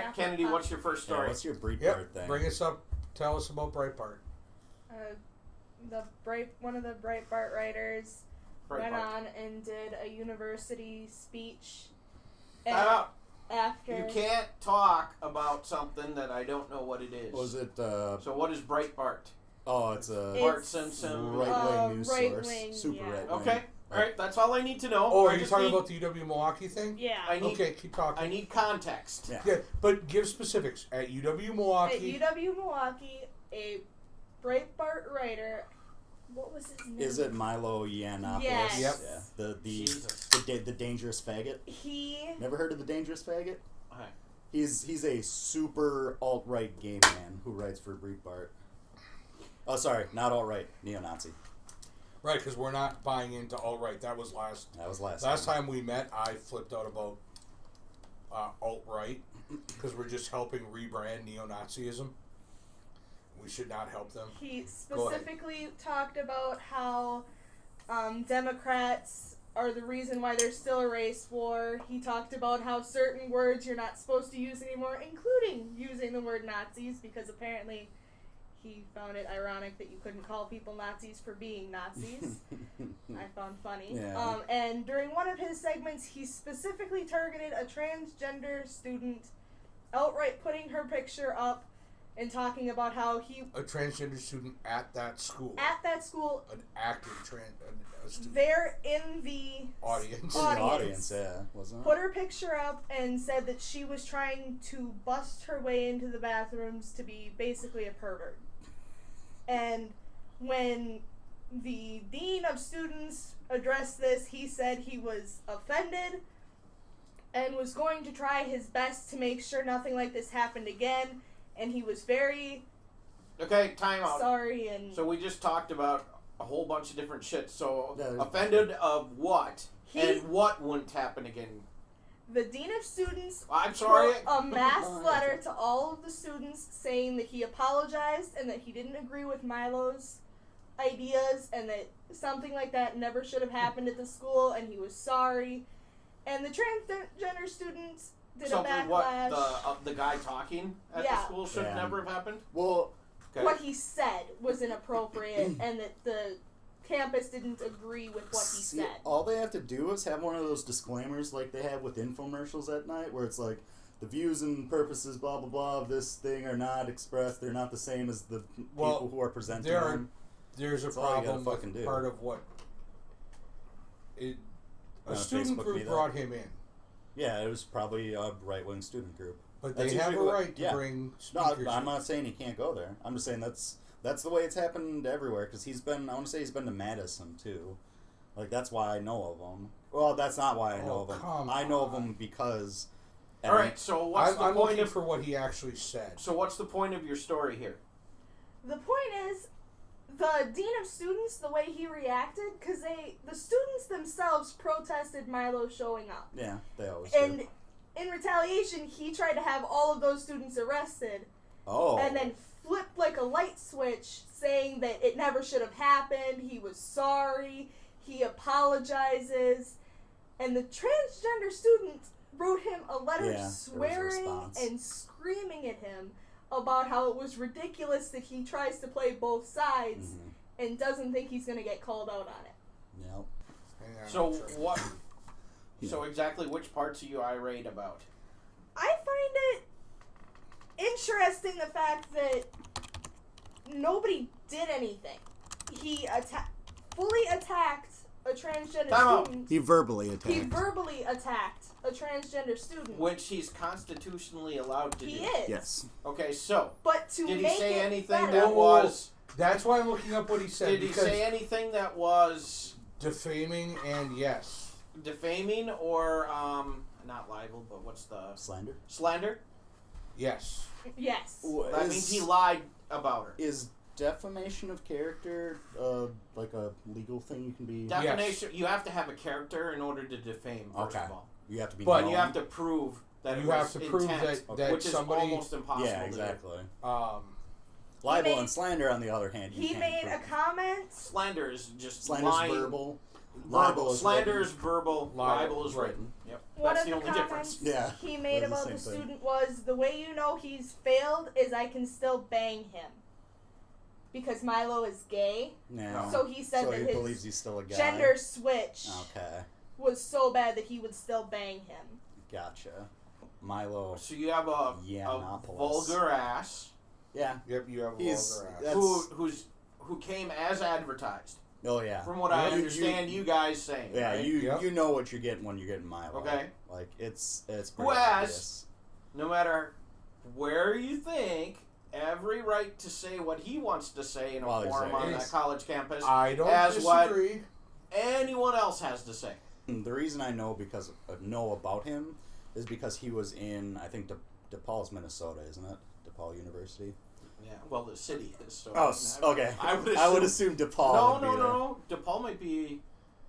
right, Kennedy, what's your first story? Yeah, what's your Breitbart thing? Bring us up. Tell us about Breitbart. One of the Breitbart writers went Breitbart. on and did a university speech. Time out. After You can't talk about something that I don't know what it is. Was it? So what is Breitbart? Oh, it's a Bart Simpson. right-wing news right-wing, source. Super yeah. right-wing. Okay. All right. That's all I need to know. Oh, I are you just talking need- about the UW Milwaukee thing? Yeah. Okay, keep talking. I need context. Yeah. Yeah, but give specifics. At UW Milwaukee. At UW Milwaukee, a Breitbart writer. What was his name? Is it Milo Yiannopoulos? Yes. Yep. Yeah. Jesus. The dangerous faggot. He. Never heard of the dangerous faggot? Okay. He's a super alt-right gay man who writes for Breitbart. Oh, sorry, not alt-right, neo-Nazi. Right, because we're not buying into alt-right. That was last Last time we met. I flipped out about alt-right because we're just helping rebrand neo-Nazism. We should not help them. He specifically talked about how Democrats are the reason why there's still a race war. He talked about how certain words you're not supposed to use anymore, including using the word Nazis, because apparently he found it ironic that you couldn't call people Nazis for being Nazis. I found funny. Yeah. And during one of his segments, he specifically targeted a transgender student, outright putting her picture up and talking about how he... A transgender student at that school. At that school... An active student. They're in the... Audience. In the audience, yeah. Wasn't it? Put her picture up and said that she was trying to bust her way into the bathrooms to be basically a pervert. And when the dean of students addressed this, he said he was offended and was going to try his best to make sure nothing like this happened again. And he was very time out. sorry. And So we just talked about a whole bunch of different shit. So Yeah, offended of what? And what wouldn't happen again? the dean of students I'm sorry. wrote a mass letter to all of the students saying that he apologized and that he didn't agree with Milo's ideas and that something like that never should have happened at the school, and he was sorry. And the transgender students did a Something backlash. what the guy talking at the school should never have happened. Well, Okay. What he said was inappropriate, and that the campus didn't agree with what he said. All they have to do is have one of those disclaimers like they have with infomercials at night, where it's like, the views and purposes, blah, blah, blah, of this thing are not expressed. They're not the same as the people who are presenting them. There's a That's all you problem gotta fucking with do. part of what... A student Facebook group meetup. brought him in. Yeah, it was probably a right-wing student group. But That's they have a usually what- right to yeah. bring No, speakers I'm in. not saying he can't go there. I'm just saying that's the way it's happened everywhere. Because he's been, I want to say he's been to Madison too. Like, that's why I know of him. Well, that's not why I know of him. I know of him because. All right. So what's the I'm point looking of? for what he actually said. So what's the point of your story here? The point is, the dean of students, the way he reacted, because the students themselves protested Milo showing up. Yeah, they always And do. in retaliation, he tried to have all of those students arrested. Oh. And then flipped like a light switch, saying that it never should have happened. He was sorry. He apologizes. And the transgender student wrote him a letter Yeah, there was a swearing response. and screaming at him about how it was ridiculous that he tries to play both sides and doesn't think he's going to get called out on it. Yep. Hang on, So I'm trying- what? Yeah. So exactly which parts are you irate about? I find it interesting the fact that nobody did anything. He fully attacked a transgender Time out. student. He verbally attacked. He verbally attacked a transgender student. Which he's constitutionally allowed to He do. is. Yes. Okay, so But to did he make say it anything better, that was? That's why I'm looking up what he said. Did he because say anything that was defaming and yes. defaming or not libel, but what's the Slander? slander? Yes. Yes. That means he lied about her. Is defamation of character like a legal thing you can be? Defamation. You have to have a character in order to defame. First Okay. of all, You have to be. But and you known. have to prove that it You was have to prove intent, that which is somebody... almost impossible. Yeah, to do. exactly. Libel made- and slander, on the other hand, you He can't made prove. a comment. Slander is just Slander's lying. verbal. Verbal. Slander is verbal. Libel is written. Yep. One That's of the the only comments difference. he made about the same thing. student was, the way you know he's failed is I can still bang him. Because Milo is gay. Yeah. So he said so that he his believes he's still a guy. gender switch Okay. was so bad that he would still bang him. Gotcha. Milo. So you have a Yiannopoulos. vulgar ass Yeah. Yep, you have a He's- vulgar ass. that's- who came as advertised. Oh yeah. From what I understand, you guys saying. Yeah, right? you know what you're getting when you're getting Milo. Okay. Like it's pretty Who has, obvious. no matter where you think, every right to say what he wants to say in a Well, forum on that exactly. college campus, I don't as disagree. what anyone else has to say. The reason I know know about him is because he was in, I think, DePaul's, Minnesota, isn't it? DePaul University. Yeah, well, the city is. So Okay. I would assume DePaul. No, would no, be there. no. DePaul might be.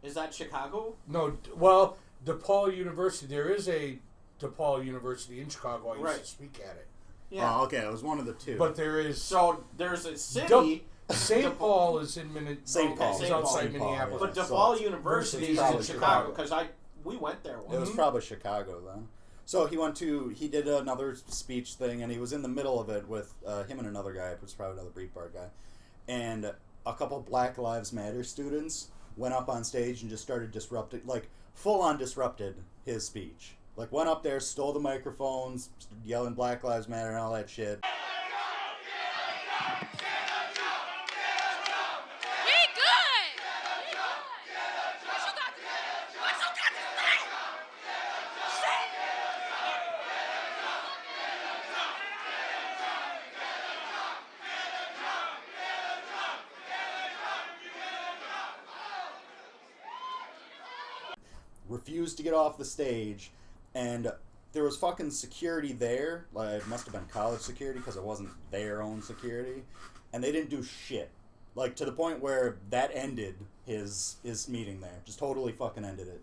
Is that Chicago? No, well, DePaul University. There is a DePaul University in Chicago. I used to speak at it. Yeah. Oh, okay. It was one of the two. But there is So there's a city. St. Paul is in St. Paul. St. outside Paul, Minneapolis. But So DePaul it's University is probably in Chicago Chicago. because we went there once. It was probably Chicago then. So he did another speech thing, and he was in the middle of it with him and another guy, it was probably another Breitbart guy, and a couple Black Lives Matter students went up on stage and just started disrupting, like full on disrupted his speech. Like went up there, stole the microphones, yelling Black Lives Matter and all that shit. Refused to get off the stage, and there was fucking security there. Like, it must have been college security because it wasn't their own security, and they didn't do shit. Like, to the point where that ended his meeting there. Just totally fucking ended it.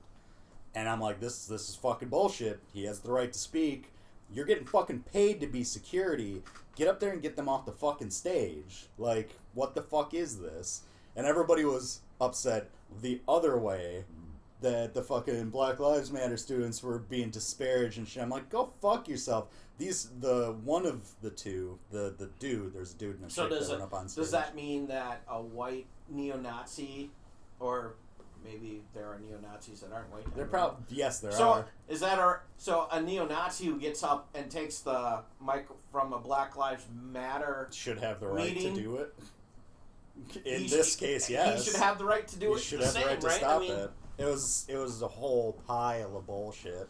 And I'm like, this is fucking bullshit. He has the right to speak. You're getting fucking paid to be security. Get up there and get them off the fucking stage. Like, what the fuck is this? And everybody was upset the other way, that the fucking Black Lives Matter students were being disparaged and shit. I'm like, go fuck yourself. One of the two, the dude, there's a dude in a So shirt that went up on stage. does that mean that a white neo-Nazi, or maybe there are neo-Nazis that aren't white? Yes, there so are. Is that so a neo-Nazi who gets up and takes the mic from a Black Lives Matter Should have the right meeting, to do it. In this case, yes. He should have the right to do it. He should the have same, the right to right? stop I mean, it. It was a whole pile of bullshit.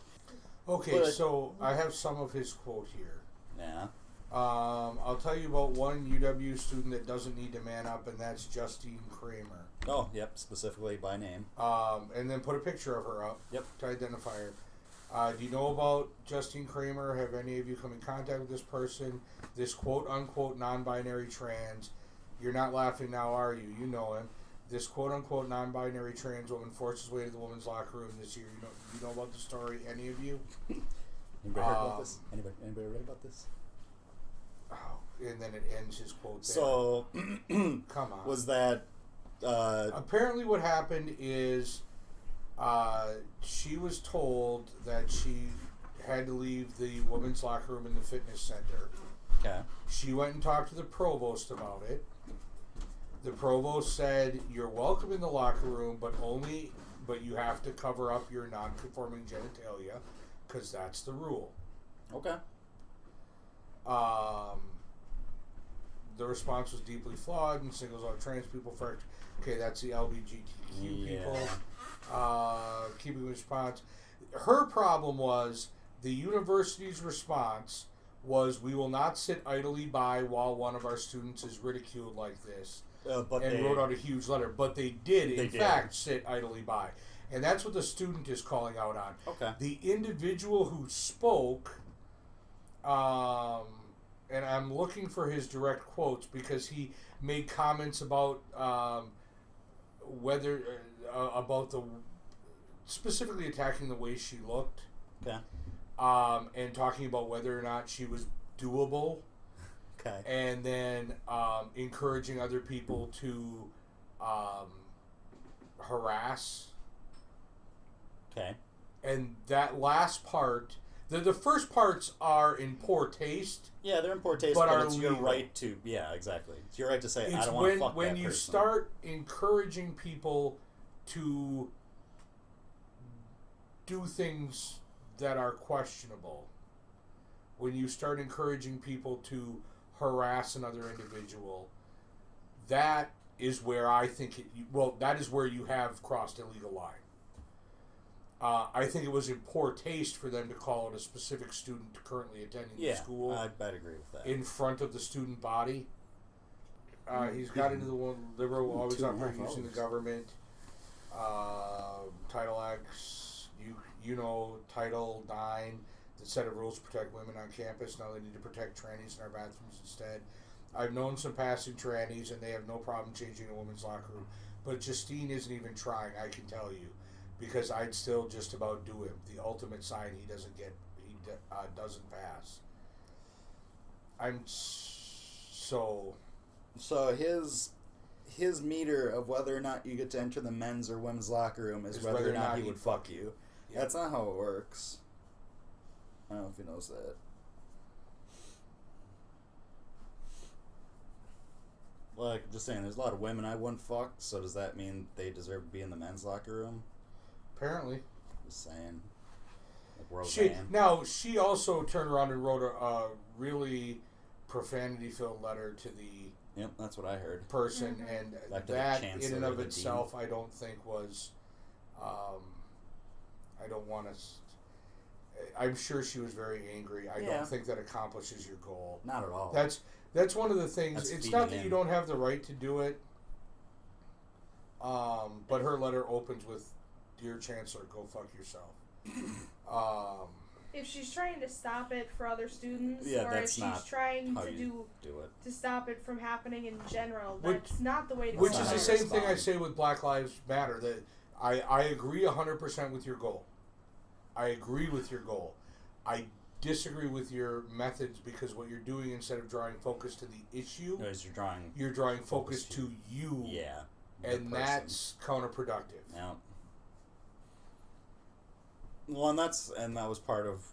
Okay, But- so I have some of his quote here. Yeah. I'll tell you about one UW student that doesn't need to man up, and that's Justine Kramer. Oh, yep, specifically by name. And then put a picture of her up Yep. to identify her. Do you know about Justine Kramer? Have any of you come in contact with this person? This quote-unquote non-binary trans. You're not laughing now, are you? You know him. This quote-unquote non-binary trans woman forced his way to the women's locker room this year. You know about the story? Any of you? Anybody heard about this? Anybody read about this? Oh, and then it ends his quote there. So, Come on. was that... Apparently what happened is she was told that she had to leave the women's locker room in the fitness center. Okay. She went and talked to the provost about it. The provost said, you're welcome in the locker room, but you have to cover up your non-conforming genitalia, because that's the rule. Okay. The response was deeply flawed and singles out trans people for... Okay, that's the LGBTQ people. Keeping response. Her problem was the university's response was, we will not sit idly by while one of our students is ridiculed like this. And wrote out a huge letter. But they did, in fact, sit idly by. And that's what the student is calling out on. Okay. The individual who spoke, and I'm looking for his direct quotes because he made comments about whether, about the, specifically attacking the way she looked. Okay. And talking about whether or not she was doable. Okay. And then encouraging other people to harass Okay. And that last part, the first parts are in poor taste. Yeah, they're in poor taste, but it's your right to... Yeah, exactly. It's your right to say, I don't want to fuck that person. When you start encouraging people to do things that are questionable, when you start encouraging people to harass another individual, that is where I think that is where you have crossed a legal line. I think it was in poor taste for them to call out a specific student currently attending the school. I'd agree with that. In front of the student body. He's got into the one liberal, always operating using the government. Title X, Title 9, the set of rules to protect women on campus. Now they need to protect trannies in our bathrooms instead. I've known some passing trannies, and they have no problem changing a woman's locker room. But Justine isn't even trying, I can tell you. Because I'd still just about do him. The ultimate sign he doesn't pass. So his meter of whether or not you get to enter the men's or women's locker room is whether or not he would fuck you. Yeah. That's not how it works. I don't know if he knows that. Like, just saying, there's a lot of women I wouldn't fuck, so does that mean they deserve to be in the men's locker room? Apparently. Just saying. Like Roseanne. She also turned around and wrote a really profanity-filled letter to the... Yep, that's what I heard. ...person, and that, in and of itself, I don't think was... I don't want to... I'm sure she was very angry. I don't think that accomplishes your goal. Not at all. That's one of the things. It's not that you don't have the right to do it, but her letter opens with, "Dear Chancellor, go fuck yourself." If she's trying to stop it for other students, or if she's trying to stop it from happening in general, that's not the way to go. Which is the same thing I say with Black Lives Matter. That I agree 100% with your goal. I agree with your goal. I disagree with your methods, because what you're doing, instead of drawing focus to the issue, you're drawing focus to you. Yeah. And that's counterproductive. Yeah. Well, and that was part of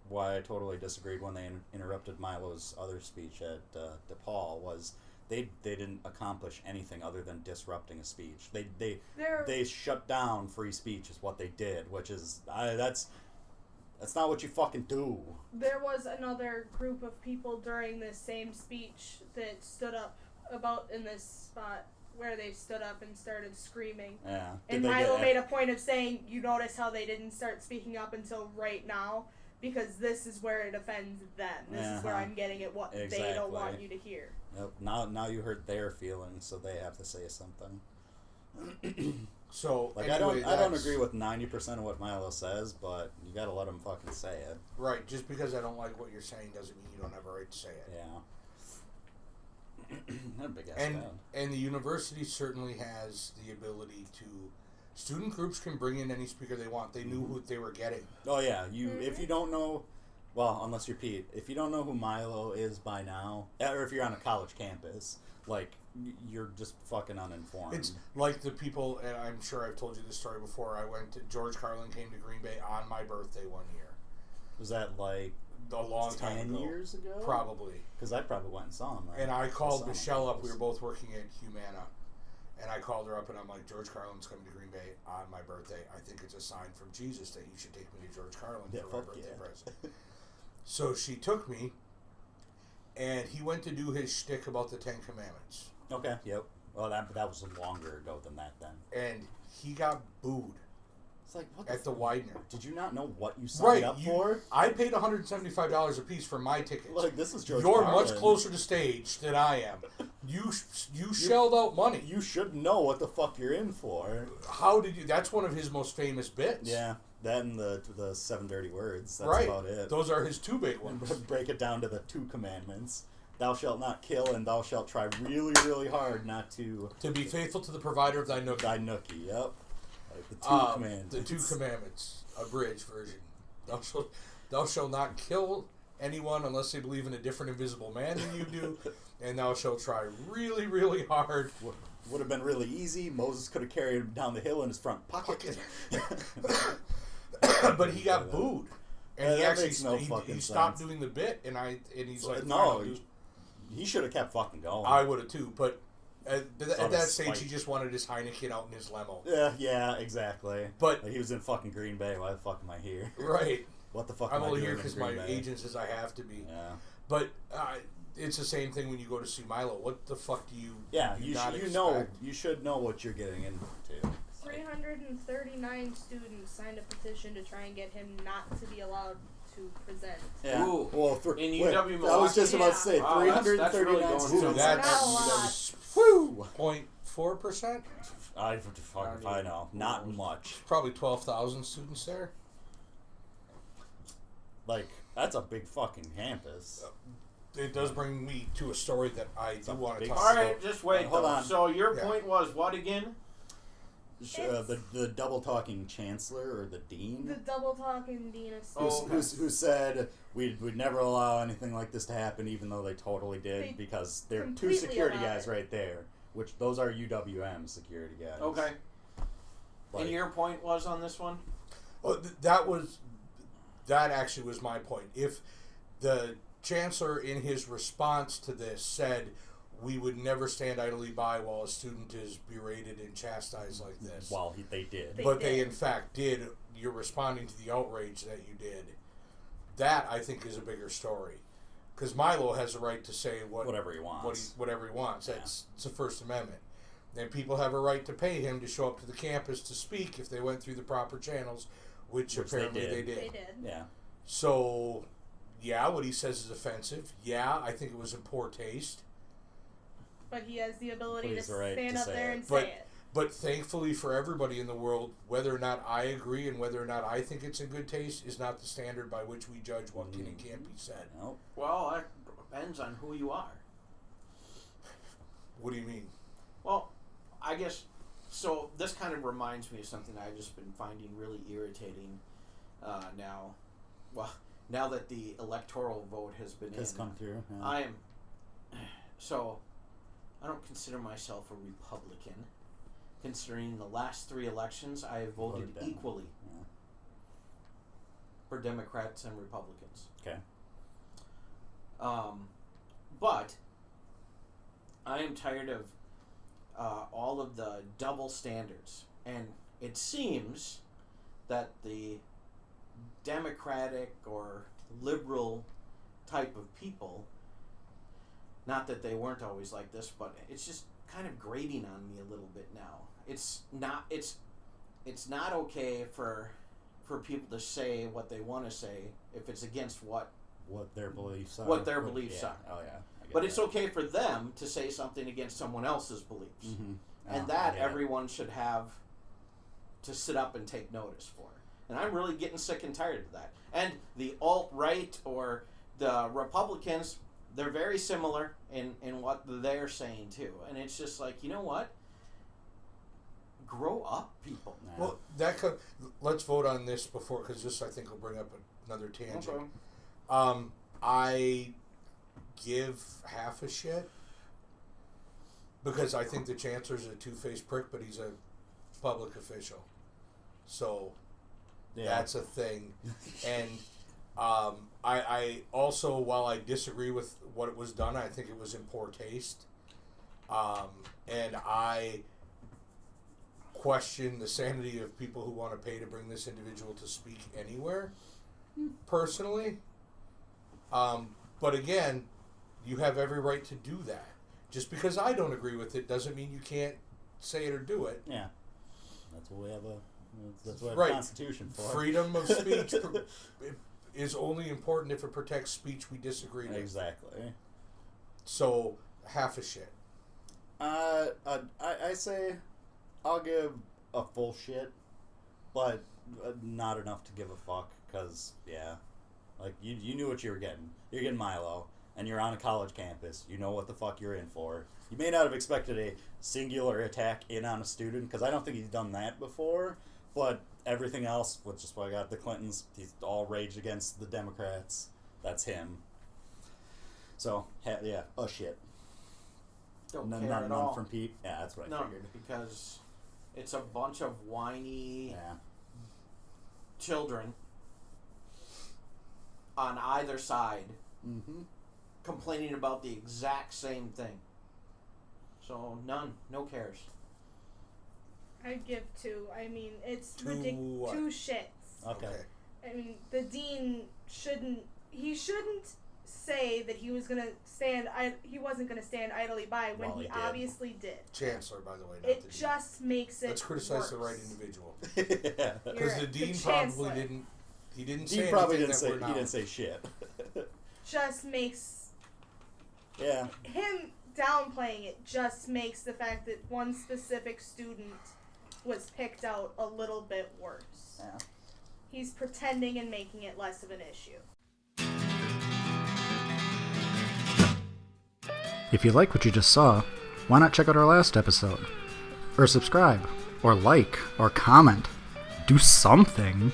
why I totally disagreed when they interrupted Milo's other speech at DePaul. Was they didn't accomplish anything other than disrupting a speech. They shut down free speech is what they did, which is that's not what you fucking do. There was another group of people during this same speech that stood up about in this spot where they stood up and started screaming. Yeah. And Milo made a point of saying, you notice how they didn't start speaking up until right now? Because this is where it offends them. This is where I'm getting at what they don't want you to hear. Yep. Now you hurt their feelings, so they have to say something. So, like, anyway, I don't agree with 90% of what Milo says, but you gotta let him fucking say it. Right. Just because I don't like what you're saying doesn't mean you don't have a right to say it. Yeah. That big ass and the university certainly has the ability to... Student groups can bring in any speaker they want. They knew who they were getting. Oh, yeah. If you don't know... Well, unless you're Pete. If you don't know who Milo is by now, or if you're on a college campus, like, you're just fucking uninformed. It's like the people, and I'm sure I've told you this story before, George Carlin came to Green Bay on my birthday one year. Was that like... A long time ago. 10 years ago? Probably. Because I probably went and saw him. Right? And I called Michelle up. We were both working at Humana. And I called her up and I'm like, George Carlin's coming to Green Bay on my birthday. I think it's a sign from Jesus that you should take me to George Carlin for my birthday present. So she took me, and he went to do his shtick about the Ten Commandments. Okay, yep. Well, that was longer ago than that then. And he got booed. It's like, what at the Widener. Did you not know what you signed up for? I paid $175 a piece for my tickets. Like, this is George You're Carlin. much closer to stage than I am. You shelled out money. You should know what the fuck you're in for. How did you... That's one of his most famous bits. Yeah. That and the 7 dirty words. That's right. About it. Those are his two big ones. Break it down to the 2 commandments. Thou shalt not kill, and thou shalt try really, really hard not to... To be faithful to the provider of thy nookie. Thy nookie, yep. Like the 2 commandments. The 2 commandments. Abridged version. Thou shalt not kill anyone unless they believe in a different invisible man than you do, and thou shalt try really, really hard. Would have been really easy. Moses could have carried him down the hill in his front pocket. but he got booed, and Yeah, he that actually makes no fucking he stopped sense. doing the bit, and he's like, no, he should have kept fucking going. I would have too, but at that stage, spite. he just wanted his Heineken out in his limo. Yeah, exactly. But like, he was in fucking Green Bay. Why the fuck am I here? Right. What the fuck I'm am I only doing here in because Green my Bay? agent says I have to be. Yeah. But it's the same thing when you go to see Milo. What the fuck do you? Yeah, do you not know, expect? you should know what you're getting into. 339 students signed a petition to try and get him not to be allowed to present. Yeah. Ooh. Well, In UW I was just about to say Wow, 339 that's really students. going That's Woo! 0.4%. I know, not much. Probably 12,000 students there. Like, that's a big fucking campus. It does bring me to a story that I do want to big talk All about. right, just wait. Hold though. on. So your Yeah. point was what again? The double talking chancellor or the dean The double talking dean of Oh, students. okay. who said we'd never allow anything like this to happen, even though they totally did, They because there are two completely security allowed guys it. right there, which those are UWM security guys. Okay. Like, And your point was on this one? Well, that actually was my point. If the chancellor, in his response to this, said, "We would never stand idly by while a student is berated and chastised like this," well, they did. They but they did. in fact did. You're responding to the outrage that you did. That, I think, is a bigger story, because Milo has a right to say Whatever he wants. whatever he wants. Yeah. It's the First Amendment. And people have a right to pay him to show up to the campus to speak if they went through the proper channels, which apparently they did. They did. Yeah. So, yeah, what he says is offensive. Yeah, I think it was in poor taste. But he has the ability He to has the right stand to up say there it. and But- say it. But thankfully for everybody in the world, whether or not I agree and whether or not I think it's in good taste is not the standard by which we judge what can and can't be said. Nope. Well, that depends on who you are. What do you mean? Well, I guess, so this kind of reminds me of something I've just been finding really irritating now. Well, now that the electoral vote has been Has in. come through. Yeah. I am, so, I don't consider myself a Republican. Considering the last 3 elections, I have voted Voted Dem. equally Yeah. for Democrats and Republicans. Okay. But I am tired of all of the double standards, and it seems that the Democratic or liberal type of people, not that they weren't always like this, but it's just kind of grating on me a little bit now. It's not okay for people to say what they want to say if it's against what Their beliefs are. What their beliefs yeah. are. Oh, yeah. I get but it's that. okay for them to say something against someone else's beliefs. Mhm. And Oh, that I get it. everyone should have to sit up and take notice for. And I'm really getting sick and tired of that. And the alt-right or the Republicans, they're very similar in what they're saying too. And it's just like, you know what? Grow up, people. Yeah. Well, let's vote on this before, because this, I think, will bring up another tangent. Okay. I give half a shit because I think the chancellor's a two-faced prick, but he's a public official. So Yeah. that's a thing. And I also, while I disagree with what was done, I think it was in poor taste. And I question the sanity of people who want to pay to bring this individual to speak anywhere, personally. But again, you have every right to do that. Just because I don't agree with it doesn't mean you can't say it or do it. Yeah. That's what we have That's what we have Right. a constitution for. Freedom of speech is only important if it protects speech we disagree with. Exactly. So, half a shit. I say I'll give a full shit, but not enough to give a fuck, because, yeah. Like, you knew what you were getting. You're getting Milo, and you're on a college campus. You know what the fuck you're in for. You may not have expected a singular attack in on a student, because I don't think he's done that before, but everything else, which is why I got the Clintons, he's all raged against the Democrats. That's him. So, yeah, a shit. Don't None, care none, at none all. from Pete. Yeah, that's what I No, figured. because it's a bunch of whiny Yeah. children on either side complaining about the exact same thing. So none. No cares. I'd give 2. I mean, it's 2 ridiculous. what? 2 shits. Okay. I mean, the dean shouldn't say that he was gonna he wasn't gonna stand idly by when he obviously did. Chancellor, by the way. Not It the just dean. makes it Let's criticize worse. the right individual. Yeah. Because the dean probably didn't. He didn't say probably anything didn't say. that we're He didn't say shit. Just makes Yeah. him downplaying it. Just makes the fact that one specific student was picked out a little bit worse. Yeah. He's pretending and making it less of an issue. If you like what you just saw, why not check out our last episode? Or subscribe, or like, or comment. Do something.